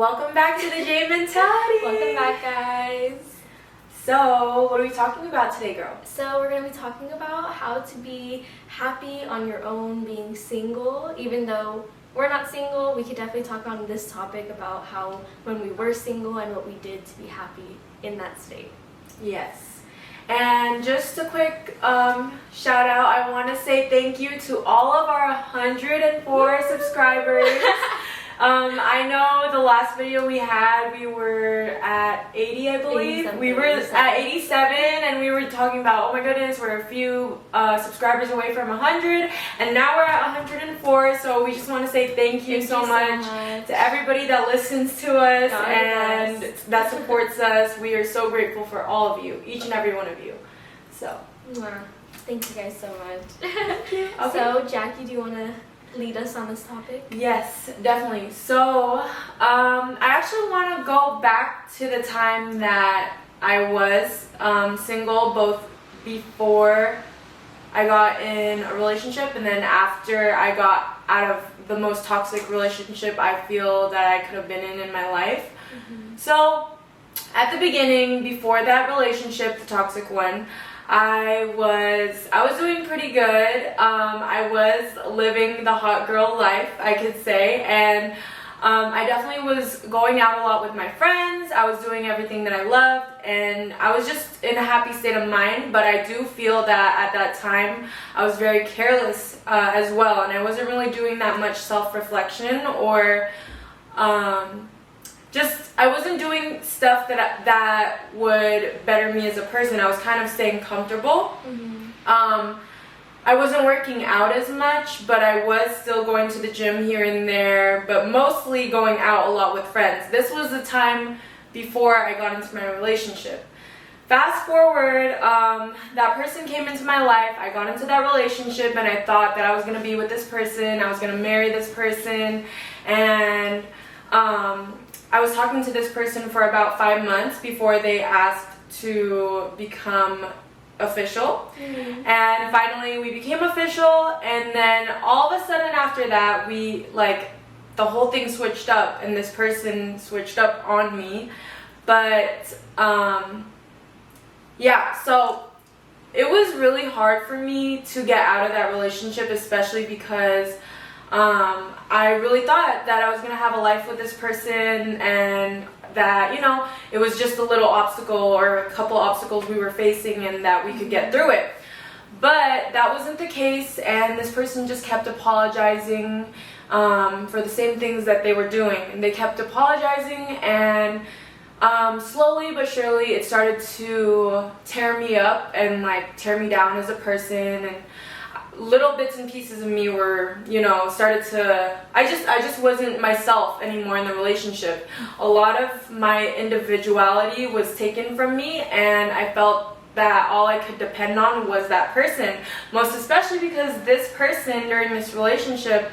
Welcome back to the J Mentality. Welcome back, guys. So, what are we talking about today, girl? So we're going to be talking about how to be happy on your own being single. Even though we're not single, we could definitely talk on this topic about how when we were single and what we did to be happy in that state. Yes. And just a quick shout out. I want to say thank you to all of our 104 subscribers. I know the last video we had, we were at 80, I believe. We were at 87, and we were talking about, oh my goodness, we're a few subscribers away from 100, and now we're at 104. So we just want to say thank you so much to everybody that listens to us and that supports us. We are so grateful for all of you, each and every one of you. So, thank you guys so much. Thank you. Okay. So, Jackie, do you want to lead us on this topic? Yes, definitely. So, I actually want to go back to the time that I was single, both before I got in a relationship and then after I got out of the most toxic relationship I feel that I could have been in my life. Mm-hmm. So, at the beginning, before that relationship, the toxic one, I was doing pretty good. I was living the hot girl life, I could say, and I definitely was going out a lot with my friends. I was doing everything that I loved, and I was just in a happy state of mind. But I do feel that at that time I was very careless as well, and I wasn't really doing that much self-reflection or I wasn't doing stuff that would better me as a person. I was kind of staying comfortable. Mm-hmm. I wasn't working out as much, but I was still going to the gym here and there, but mostly going out a lot with friends. This was the time before I got into my relationship. Fast forward, that person came into my life. I got into that relationship, and I thought that I was going to be with this person. I was going to marry this person, and I was talking to this person for about 5 months before they asked to become official. Mm-hmm. And finally we became official, and then all of a sudden after that the whole thing switched up, and this person switched up on me. But so it was really hard for me to get out of that relationship, especially because I really thought that I was going to have a life with this person, and that, it was just a little obstacle or a couple obstacles we were facing and that we could get through it. But that wasn't the case, and this person just kept apologizing for the same things that they were doing. And they kept apologizing, and slowly but surely it started to tear me up and tear me down as a person, and little bits and pieces of me were, started to, I just wasn't myself anymore in the relationship. A lot of my individuality was taken from me, and I felt that all I could depend on was that person. Most especially because this person during this relationship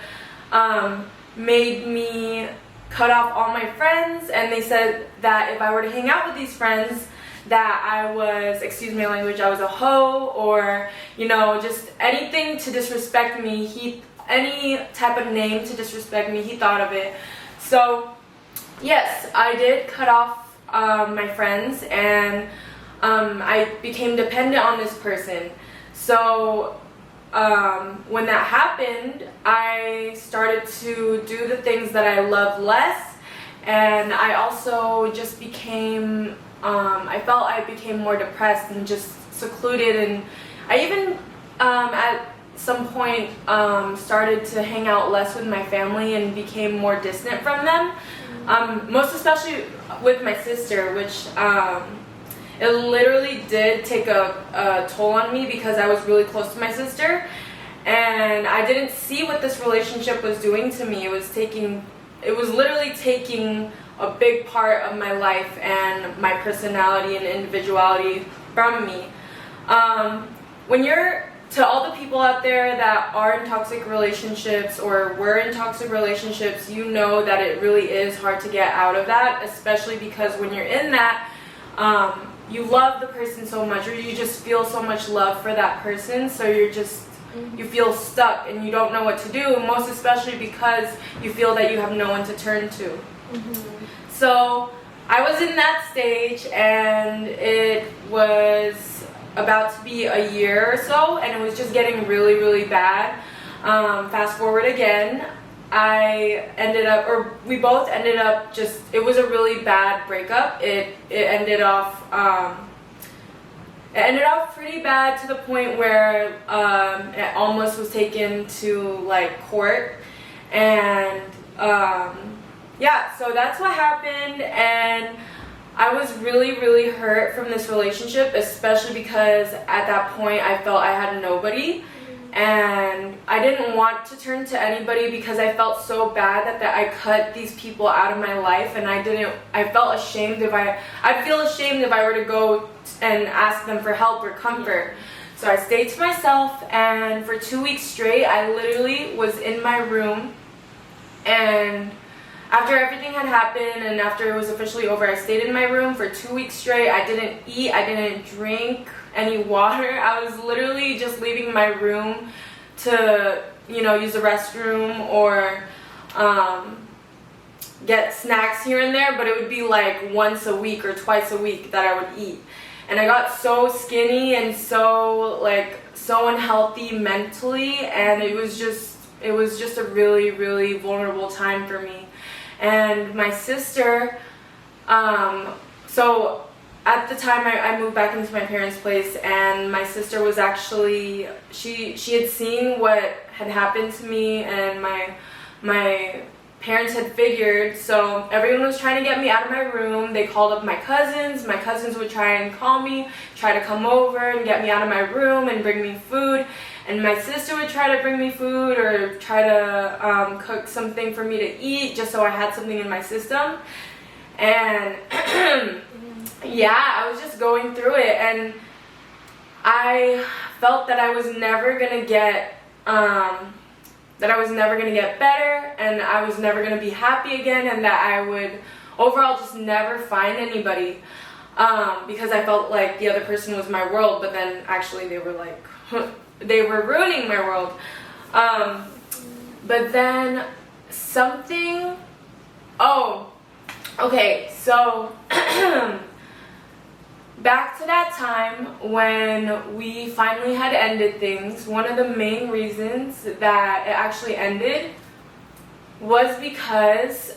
made me cut off all my friends, and they said that if I were to hang out with these friends, that I was, excuse my language, I was a hoe, or, just anything to disrespect me. Any type of name to disrespect me, he thought of it. So, yes, I did cut off my friends, and I became dependent on this person. So, when that happened, I started to do the things that I love less, and I also just became I felt I became more depressed and just secluded, and I even at some point started to hang out less with my family and became more distant from them, most especially with my sister, which it literally did take a toll on me because I was really close to my sister, and I didn't see what this relationship was doing to me. It was literally taking a big part of my life and my personality and individuality from me. To all the people out there that are in toxic relationships or were in toxic relationships, you know that it really is hard to get out of that, especially because when you're in that, you love the person so much, or you just feel so much love for that person, so you feel stuck and you don't know what to do, most especially because you feel that you have no one to turn to. So I was in that stage, and it was about to be a year or so, and it was just getting really, really bad. Fast forward again, we both ended up just, it was a really bad breakup. It ended off pretty bad, to the point where it almost was taken to like court. And yeah, so that's what happened, and I was really, really hurt from this relationship, especially because at that point I felt I had nobody, and I didn't want to turn to anybody because I felt so bad that I cut these people out of my life, and I felt ashamed I'd feel ashamed if I were to go and ask them for help or comfort. So I stayed to myself, and for 2 weeks straight, I literally was in my room, and after everything had happened and after it was officially over, I stayed in my room for 2 weeks straight. I didn't eat, I didn't drink any water. I was literally just leaving my room to, use the restroom or get snacks here and there, but it would be like once a week or twice a week that I would eat. And I got so skinny and so unhealthy mentally, and it was just a really, really vulnerable time for me. And my sister, so at the time I moved back into my parents' place, and my sister was actually, she had seen what had happened to me, and my parents had figured, so everyone was trying to get me out of my room. They called up my cousins would try and call me, try to come over and get me out of my room and bring me food. And my sister would try to bring me food or try to cook something for me to eat, just so I had something in my system. And yeah, I was just going through it, and I felt that I was never gonna get better, and I was never gonna be happy again, and that I would overall just never find anybody, because I felt like the other person was my world, but then actually they were like they were ruining my world. But then something, so back to that time when we finally had ended things, one of the main reasons that it actually ended was because,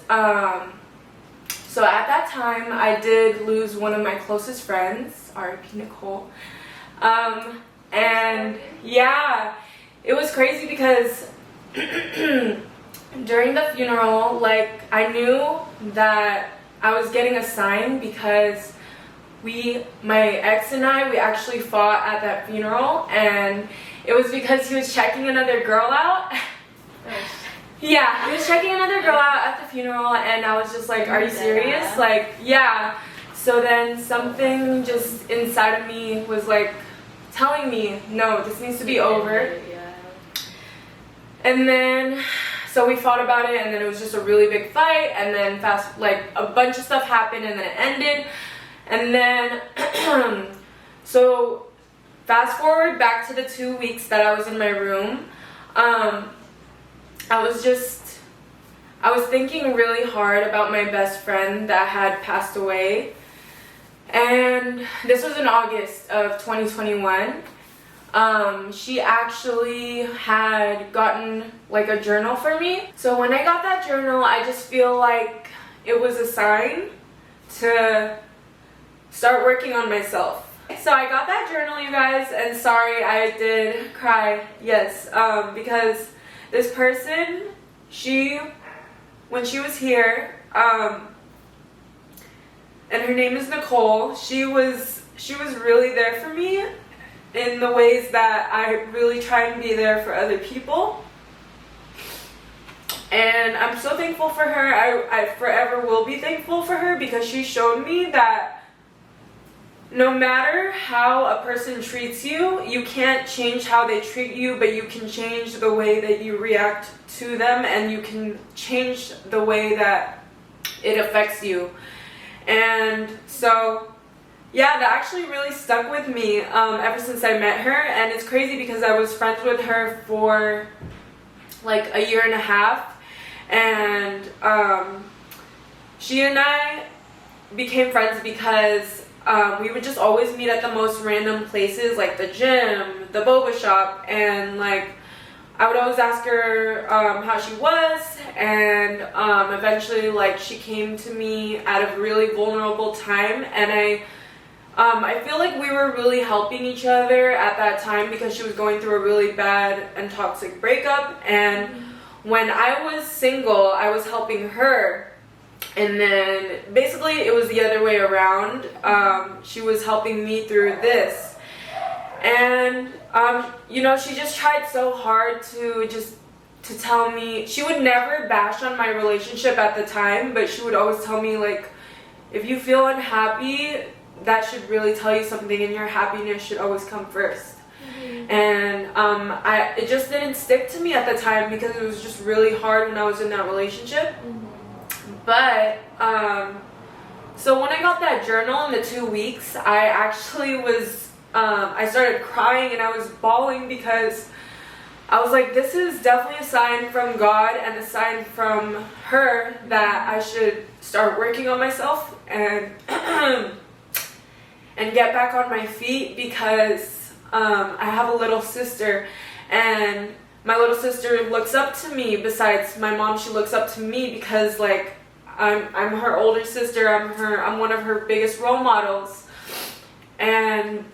so at that time I did lose one of my closest friends, R.I.P. Nicole. And yeah, it was crazy because during the funeral, like, I knew that I was getting a sign because my ex and we actually fought at that funeral, and it was because he was checking another girl out. Yeah, he was checking another girl out at the funeral, and I was just like, are you serious? Like, yeah. So then something just inside of me was like telling me, no, this needs to be over. And then, so we fought about it, and then it was just a really big fight, and then a bunch of stuff happened, and then it ended. And then, so fast forward back to the 2 weeks that I was in my room, I was thinking really hard about my best friend that had passed away. And this was in August of 2021. She actually had gotten like a journal for me. So when I got that journal, I just feel like it was a sign to start working on myself. So I got that journal, you guys, and sorry, I did cry, yes, because this person, when she was here, and her name is Nicole, she was really there for me in the ways that I really try and be there for other people. And I'm so thankful for her. I forever will be thankful for her, because she showed me that no matter how a person treats you, you can't change how they treat you, but you can change the way that you react to them, and you can change the way that it affects you. And so, yeah, that actually really stuck with me ever since I met her. And it's crazy because I was friends with her for like a year and a half, and she and I became friends because we would just always meet at the most random places, like the gym, the boba shop, and like I would always ask her how she was, and eventually like she came to me at a really vulnerable time, and I feel like we were really helping each other at that time because she was going through a really bad and toxic breakup, and when I was single, I was helping her, and then basically it was the other way around. She was helping me through this, and you know, she just tried so hard to tell me. She would never bash on my relationship at the time, but she would always tell me, like, if you feel unhappy, that should really tell you something, and your happiness should always come first. And it just didn't stick to me at the time because it was just really hard when I was in that relationship. But so when I got that journal in the 2 weeks, I actually was I started crying and I was bawling because I was like, this is definitely a sign from God and a sign from her that I should start working on myself and and get back on my feet, because I have a little sister, and my little sister looks up to me. Besides my mom, she looks up to me because like I'm her older sister. I'm one of her biggest role models, and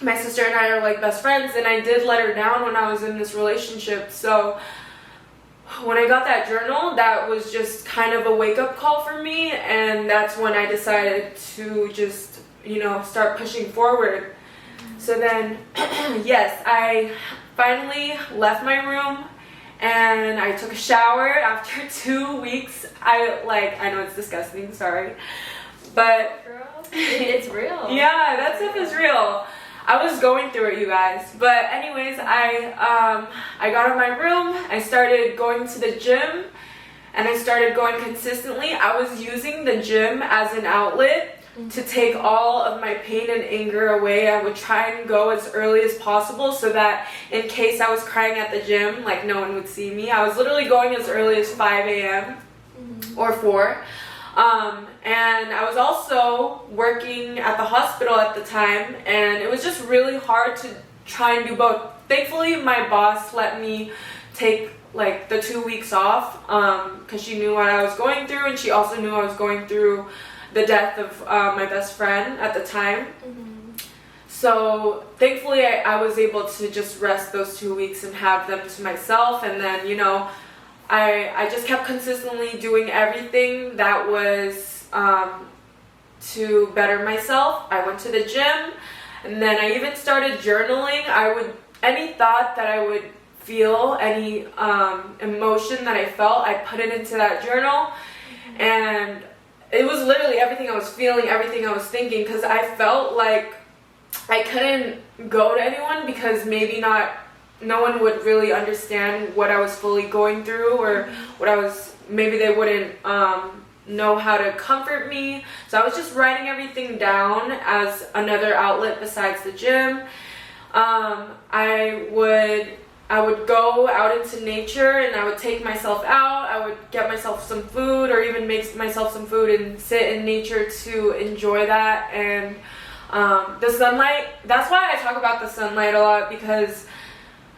my sister and I are like best friends, and I did let her down when I was in this relationship. So when I got that journal, that was just kind of a wake-up call for me, and that's when I decided to just, you know, start pushing forward. So then, yes, I finally left my room and I took a shower after 2 weeks. I know it's disgusting, sorry, but Girl, it's real. yeah, that stuff is real. I was going through it, you guys. But anyways, I got in my room, I started going to the gym, and I started going consistently. I was using the gym as an outlet to take all of my pain and anger away. I would try and go as early as possible so that in case I was crying at the gym, like no one would see me. I was literally going as early as 5 a.m. or 4. And I was also working at the hospital at the time, and it was just really hard to try and do both. Thankfully, my boss let me take like the 2 weeks off because she knew what I was going through, and she also knew I was going through the death of my best friend at the time. So thankfully I was able to just rest those 2 weeks and have them to myself, and then, you know, I just kept consistently doing everything that was to better myself. I went to the gym, and then I even started journaling. Any thought that I would feel, any emotion that I felt, I put it into that journal, and it was literally everything I was feeling, everything I was thinking, because I felt like I couldn't go to anyone because no one would really understand what I was fully going through, or maybe they wouldn't know how to comfort me. So I was just writing everything down as another outlet besides the gym. I would go out into nature, and I would take myself out. I would get myself some food, or even make myself some food and sit in nature to enjoy that. And the sunlight, that's why I talk about the sunlight a lot, because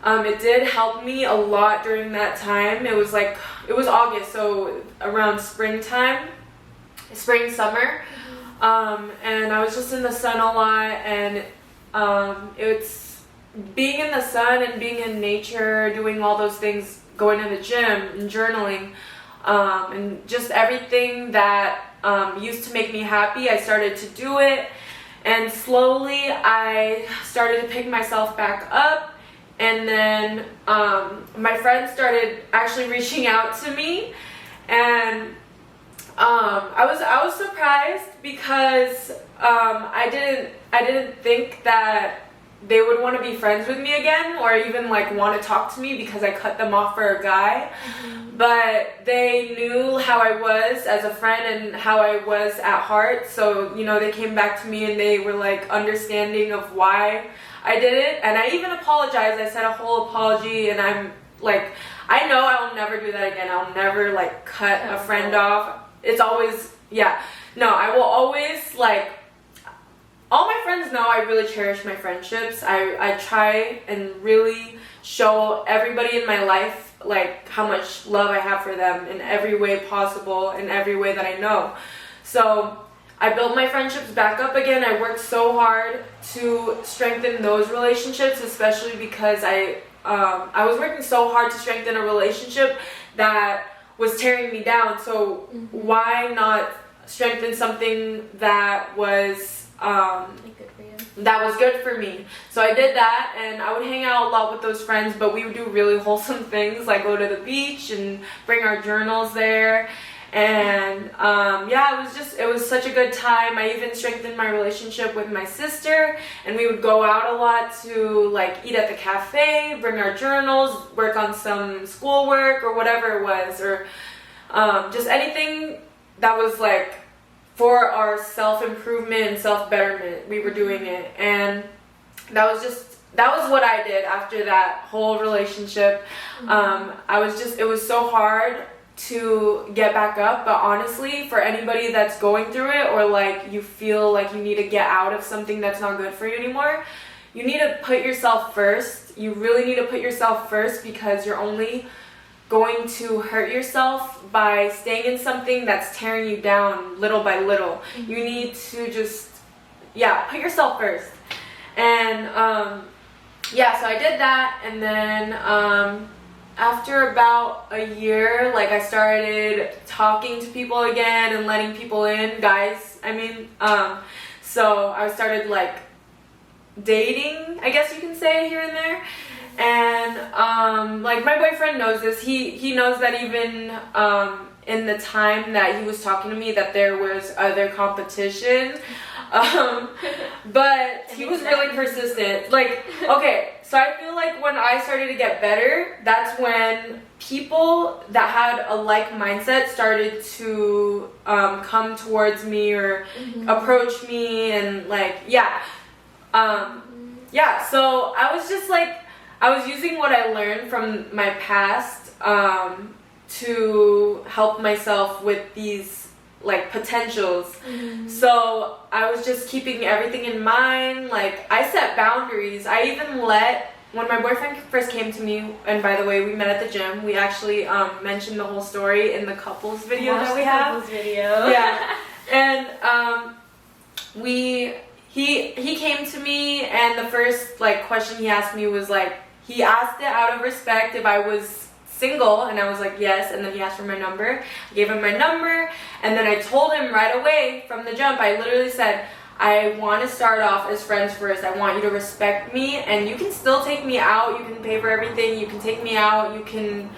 it did help me a lot during that time. It was August, so around spring, summer. And I was just in the sun a lot, and it's being in the sun and being in nature, doing all those things, going to the gym and journaling, and just everything that used to make me happy, I started to do it. And slowly I started to pick myself back up. And then my friends started actually reaching out to me, and I was surprised because I didn't think that they would want to be friends with me again, or even like want to talk to me because I cut them off for a guy. But they knew how I was as a friend and how I was at heart, so you know, they came back to me and they were like understanding of why I did it. And I even apologized. I said a whole apology, and I'm like, I know I will never do that again. I'll never like cut a friend off. it's always, yeah. No, I will always, like, all my friends know I really cherish my friendships. I try and really show everybody in my life, like, how much love I have for them in every way possible, in every way that I know. So I built my friendships back up again. I worked so hard to strengthen those relationships, especially because I was working so hard to strengthen a relationship that was tearing me down. So why not strengthen something that was good for me? So I did that, and I would hang out a lot with those friends, but we would do really wholesome things, like go to the beach and bring our journals there. And it was such a good time. I even strengthened my relationship with my sister, and we would go out a lot to, like, eat at the cafe, bring our journals, work on some schoolwork or whatever it was, or just anything that was, like, for our self-improvement and self-betterment. We were doing it, and that was what I did after that whole relationship. It was so hard to get back up, but honestly, for anybody that's going through it, or like you feel like you need to get out of something that's not good for you anymore, you need to put yourself first. You really need to put yourself first, because you're only going to hurt yourself by staying in something that's tearing you down little by little. You need to just, put yourself first. And so I did that, and then after about a year, like, I started talking to people again and letting people in, guys, I mean, so I started, like, dating, I guess you can say, here and there. And like, my boyfriend knows this. He knows that even in the time that he was talking to me, that there was other competition. But he was really persistent. Like, okay, so I feel like when I started to get better, that's when people that had a like mindset started to come towards me or approach me, and like, so I was just like, I was using what I learned from my past to help myself with these, like, potentials. So I was just keeping everything in mind. Like, I set boundaries. I even when my boyfriend first came to me, and by the way, we met at the gym. We actually mentioned the whole story in the couples video that we have. Couples video. Yeah. And he came to me, and the first, like, question he asked me was, like, he asked it out of respect if I was single, and I was like, yes. And then he asked for my number. I gave him my number, and then I told him right away from the jump, I literally said, I want to start off as friends first. I want you to respect me, and you can still take me out. You can pay for everything. You can take me out. You can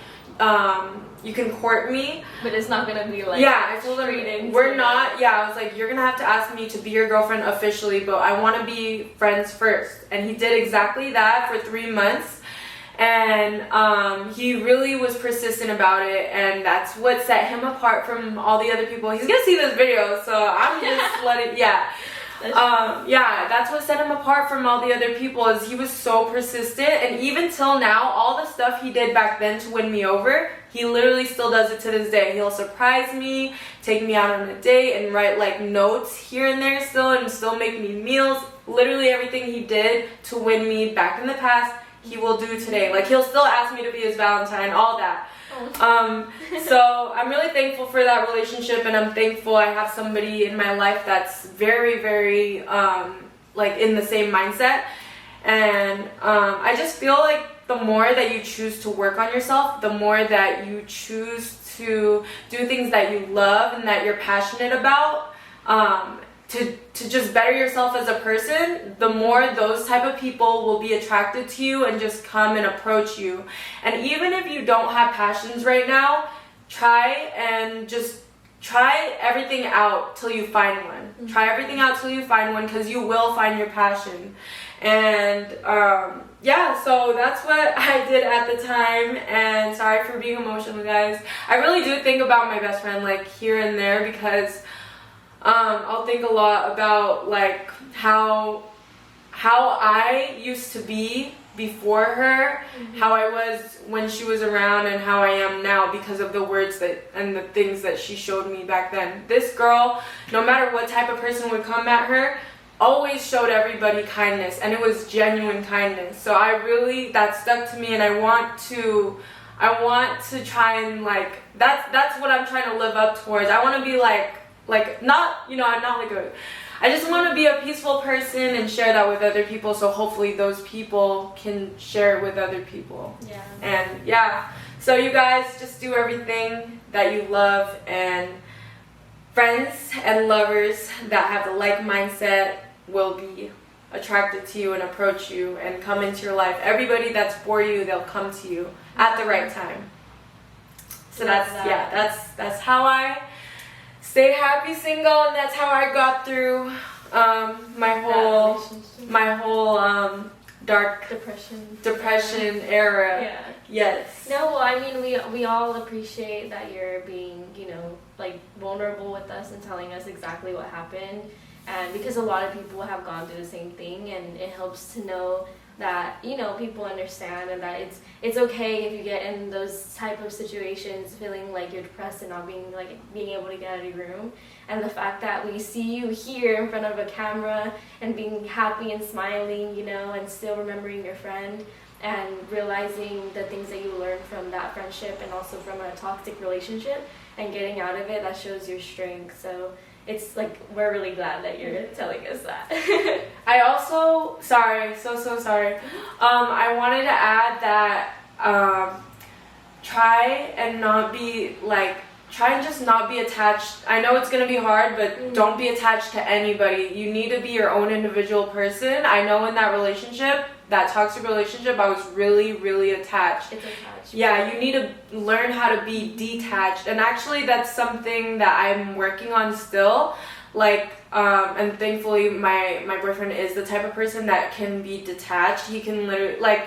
court me, but it's not gonna be like, I told him we're not. I was like, you're gonna have to ask me to be your girlfriend officially, but I want to be friends first. And he did exactly that for 3 months. And he really was persistent about it, and that's what set him apart from all the other people. He's gonna see this video, so I'm just letting, that's what set him apart from all the other people, is he was so persistent. And even till now, all the stuff he did back then to win me over, he literally still does it to this day. He'll surprise me, take me out on a date, and write, like, notes here and there still, and still make me meals. Literally everything he did to win me back in the past, he will do today. Like, he'll still ask me to be his Valentine, all that. So I'm really thankful for that relationship, and I'm thankful I have somebody in my life that's very, very like, in the same mindset. And I just feel like the more that you choose to work on yourself, the more that you choose to do things that you love and that you're passionate about, to just better yourself as a person, the more those type of people will be attracted to you and just come and approach you. And even if you don't have passions right now, try everything out till you find one. Try everything out till you find one, because you will find your passion. And so that's what I did at the time. And sorry for being emotional, guys. I really do think about my best friend, like, here and there, because I'll think a lot about, like, how I used to be before her, how I was when she was around, and how I am now because of the words that and the things that she showed me back then. This girl, no matter what type of person would come at her, always showed everybody kindness, and it was genuine kindness. So that stuck to me, and I want to try and that's what I'm trying to live up towards. I want to be not, I'm not I just want to be a peaceful person and share that with other people, so hopefully those people can share it with other people. Yeah. And so you guys just do everything that you love, and friends and lovers that have the like mindset will be attracted to you and approach you and come into your life. Everybody that's for you, they'll come to you at the right time. So that's how I stay happy single, and that's how I got through my whole dark depression era. Yeah. Yes. No, well, I mean, we all appreciate that you're being, vulnerable with us and telling us exactly what happened. And because a lot of people have gone through the same thing, and it helps to know that, people understand, and that it's okay if you get in those type of situations feeling like you're depressed and not being able to get out of your room. And the fact that we see you here in front of a camera and being happy and smiling, and still remembering your friend and realizing the things that you learned from that friendship and also from a toxic relationship and getting out of it, that shows your strength. So it's we're really glad that you're telling us that. I also, sorry. I wanted to add that try and just not be attached. I know it's going to be hard, but don't be attached to anybody. You need to be your own individual person. I know in that relationship, that toxic relationship, I was really, really attached. It's attached. Yeah, you need to learn how to be detached. And actually, that's something that I'm working on still. And thankfully, my boyfriend is the type of person that can be detached. He can literally,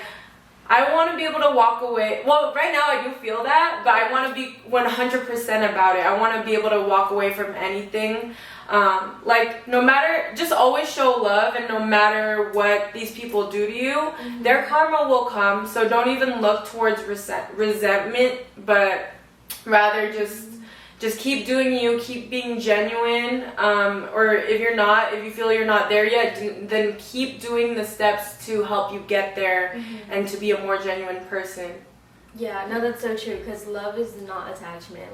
I want to be able to walk away. Well, right now I do feel that, but I want to be 100% about it. I want to be able to walk away from anything. No matter, just always show love, and no matter what these people do to you, their karma will come. So don't even look towards resentment, but rather just keep doing you, keep being genuine. Or if you feel you're not there yet, then keep doing the steps to help you get there and to be a more genuine person. Yeah, no, that's so true, because love is not attachment.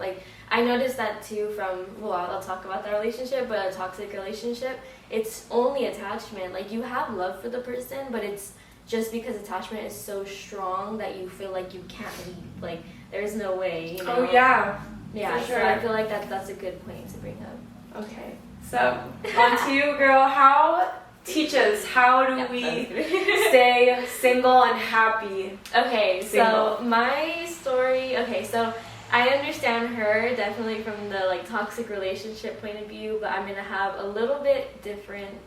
I noticed that too I'll talk about that relationship, but a toxic relationship, it's only attachment. You have love for the person, but it's just because attachment is so strong that you feel like you can't leave. There's no way, Oh, yeah. Yeah, for sure. So I feel like that's a good point to bring up. Okay, so on to you, girl. Teach us, how do we stay single and happy? Okay, Single. so my story, so I understand her definitely from the toxic relationship point of view, but I'm going to have a little bit different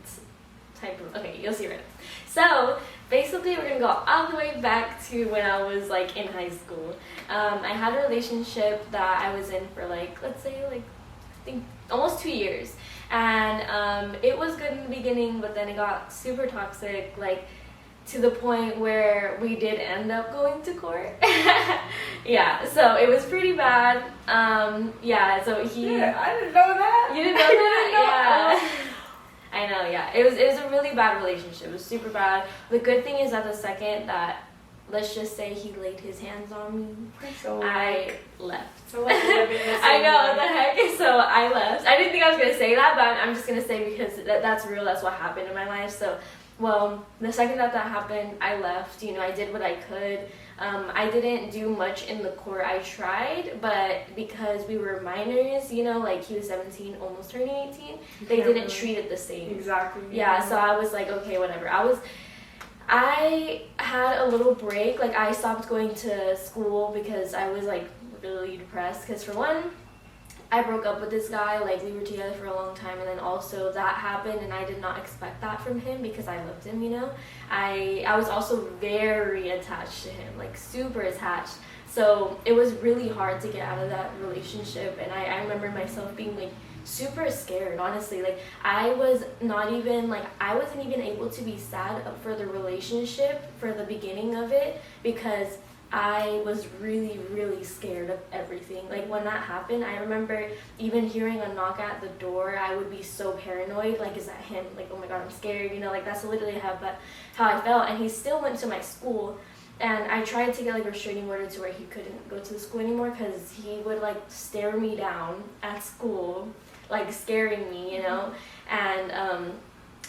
type of, you'll see right now. So basically we're going to go all the way back to when I was in high school. I had a relationship that I was in for let's say I think almost 2 years. And it was good in the beginning, but then it got super toxic, to the point where we did end up going to court. Yeah, so it was pretty bad. So he... Yeah, I didn't know that. You didn't know that? Yeah. I know, yeah. It was a really bad relationship. It was super bad. The good thing is that the second that, let's just say, he laid his hands on me, I left. So I know, what the heck? So I left. I didn't think I was going to say that, but I'm just going to say because that's real. That's what happened in my life. So, the second that happened, I left. I did what I could. I didn't do much in the court. I tried, but because we were minors, he was 17, almost turning 18, they didn't treat it the same. Exactly. Yeah, so I was okay, whatever. I had a little break. I stopped going to school because I was really depressed. Because for one, I broke up with this guy. We were together for a long time, and then also that happened, and I did not expect that from him because I loved him. I was also very attached to him, super attached. So it was really hard to get out of that relationship, and I remember myself being super scared, honestly. Like, I wasn't even able to be sad for the relationship, for the beginning of it, because I was really, really scared of everything. Like, when that happened, I remember even hearing a knock at the door, I would be so paranoid. Like, is that him? Like, oh my god, I'm scared. Like, that's literally how I felt. And he still went to my school. And I tried to get, like, a restraining order to where he couldn't go to the school anymore, because he would, like, stare me down at school, like, scaring me. And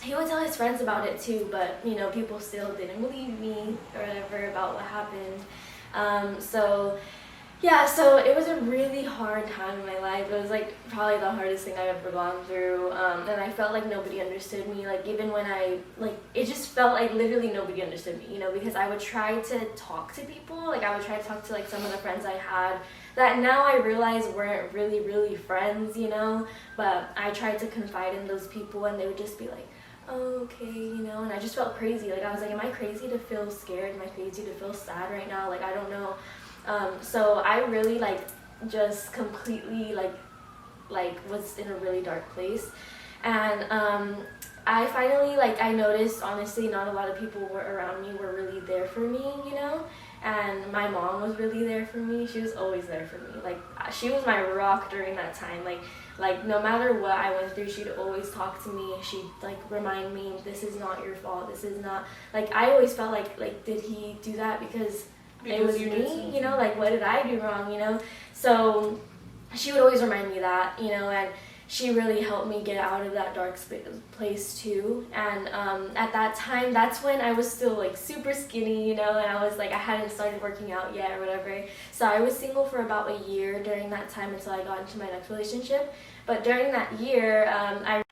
he would tell his friends about it too, but people still didn't believe me or whatever about what happened. So yeah, so it was a really hard time in my life. It was like probably the hardest thing I've ever gone through, and I felt like nobody understood me. Like, even when it just felt like literally nobody understood me, because I would try to talk to people. Like, I would try to talk to, like, some of the friends I had that now I realize weren't really, really friends, but I tried to confide in those people, and they would just be like, oh, okay, and I just felt crazy. Like, I was like, am I crazy to feel scared? Am I crazy to feel sad right now? Like, I don't know. So I really, like, just completely, like was in a really dark place. And I finally, like, I noticed, honestly, not a lot of people around me were really there for me, and my mom was really there for me. She was always there for me. Like, she was my rock during that time. Like, no matter what I went through, she'd always talk to me. She'd, like, remind me, this is not your fault. This is not, like, I always felt like did he do that because it was me, like, what did I do wrong, So she would always remind me that, and she really helped me get out of that dark place too. And at that time, that's when I was still, like, super skinny, and I was like, I hadn't started working out yet or whatever. So I was single for about a year during that time until I got into my next relationship. But during that year, I